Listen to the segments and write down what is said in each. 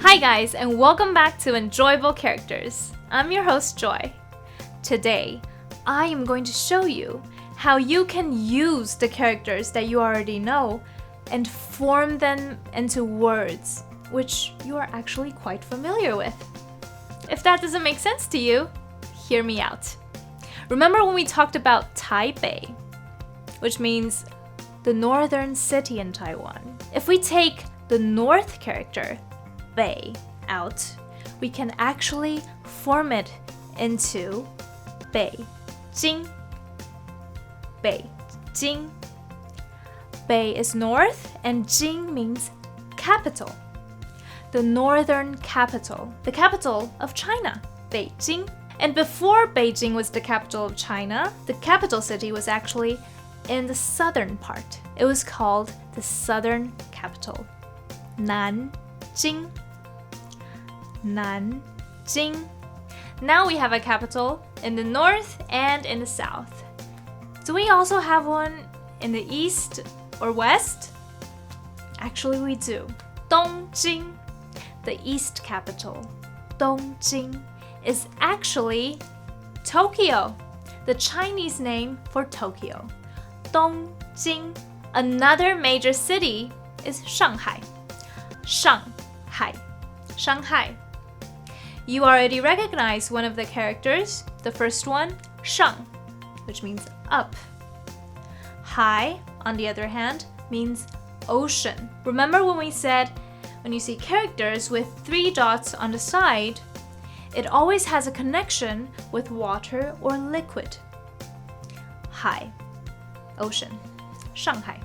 Hi guys, and welcome back to Enjoyable Characters. I'm your host, Joy. Today, I am going to show you how you can use the characters that you already know and form them into words, which you are actually quite familiar with. If that doesn't make sense to you, hear me out. Remember when we talked about Taipei, which means the northern city in Taiwan? If we take the north character, Bei, out, we can actually form it into Beijing. Beijing. Bei is north and Jing means capital. The northern capital, the capital of China, Beijing. And before Beijing was the capital of China, the capital city was actually in the southern part. It was called the southern capital, Nanjing. Nanjing. Now we have a capital in the north and in the south. Do we also have one in the east or west? Actually, we do. Dongjing, the east capital. Dongjing is actually Tokyo, the Chinese name for Tokyo. Dongjing. Another major city is Shanghai. Shanghai. Shanghai. You already recognize one of the characters, the first one, Shang, which means up. Hai, on the other hand, means ocean. Remember when we said when you see characters with 3 dots on the side, it always has a connection with water or liquid. Hai, ocean. Shanghai.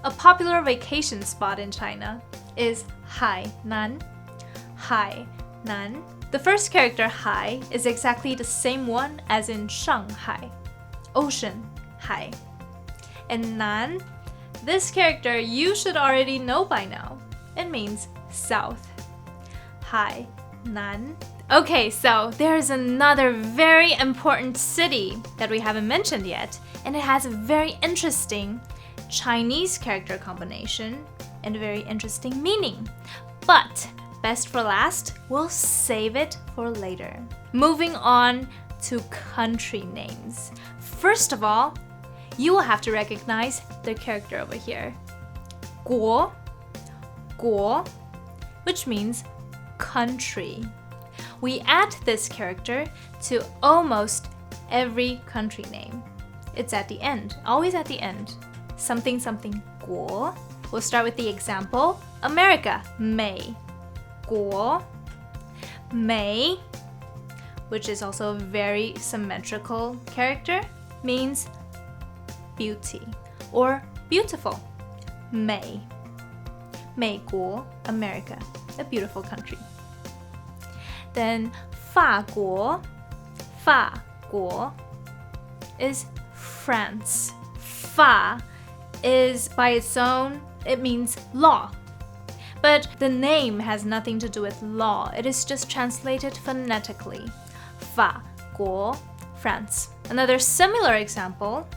A popular vacation spot in China is Hainan. Hainan. The first character, Hai, is exactly the same one as in Shanghai. Ocean, Hai. And Nan, this character you should already know by now. It means south. Hainan. Okay, so there's another very important city that we haven't mentioned yet, and it has a very interesting Chinese character combination and a very interesting meaning. But best for last, we'll save it for later. Moving on to country names. First of all, you will have to recognize the character over here. Guo, Guo, which means country. We add this character to almost every country name. It's at the end, always at the end. Something something Guo. We'll start with the example. America, May. Guo. May, which is also a very symmetrical character, means beauty or beautiful. May. 美国, America, a beautiful country. Then 法国, 法国 is France. 法 is by its own, it means law. But the name has nothing to do with law. It is just translated phonetically. 法国, France. Another similar example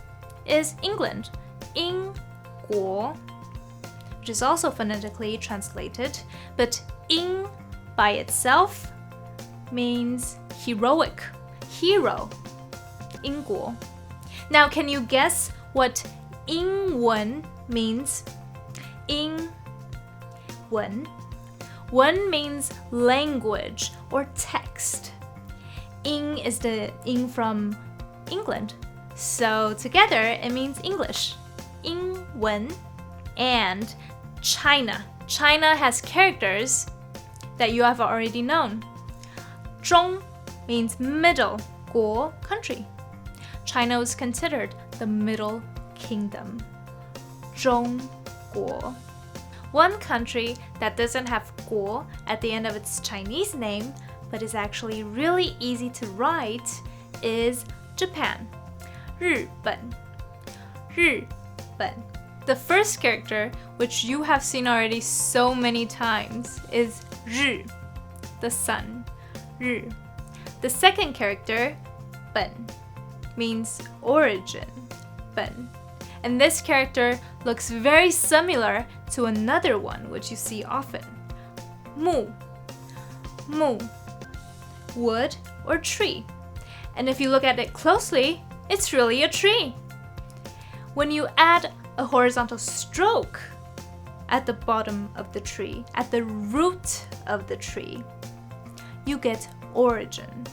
is England. 英国, which is also phonetically translated, but 英 by itself means heroic, hero. 英国. Now, can you guess what 英文 means? 英文. 文 means language or text. 英 is the 英 from England. So together it means English. 英文. And China. China has characters that you have already known. 中 means middle, 国 country. China was considered the middle kingdom. 中国. One country that doesn't have 国 at the end of its Chinese name, but is actually really easy to write, is Japan. 日本. 日本. The first character, which you have seen already so many times, is 日, the sun. 日. The second character, 本, means origin. 本. And this character looks very similar to another one which you see often. 木木, wood or tree. And if you look at it closely, it's really a tree. When you add a horizontal stroke at the bottom of the tree, at the root of the tree, you get origin,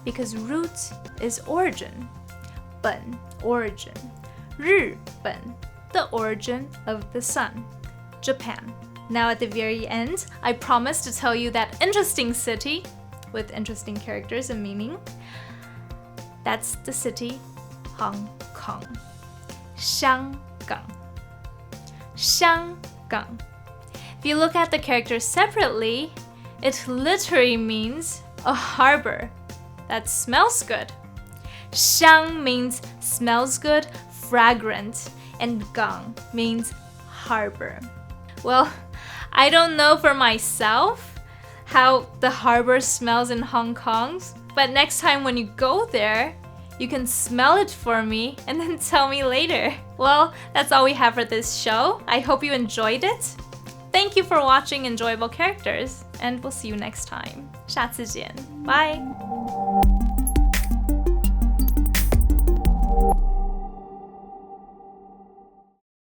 because root is origin. 本, origin. 日本, the origin of the sun. Japan. Now at the very end, I promise to tell you that interesting city with interesting characters and meaning. That's the city Hong Kong. 香港. 香港. If you look at the characters separately, it literally means a harbor that smells good. 香 means smells good, fragrant, and gang means harbor. Well, I don't know for myself how the harbor smells in Hong Kong, but next time when you go there, you can smell it for me and then tell me later. Well, that's all we have for this show. I hope you enjoyed it. Thank you for watching Enjoyable Characters, and we'll see you next time. 下次见. Bye!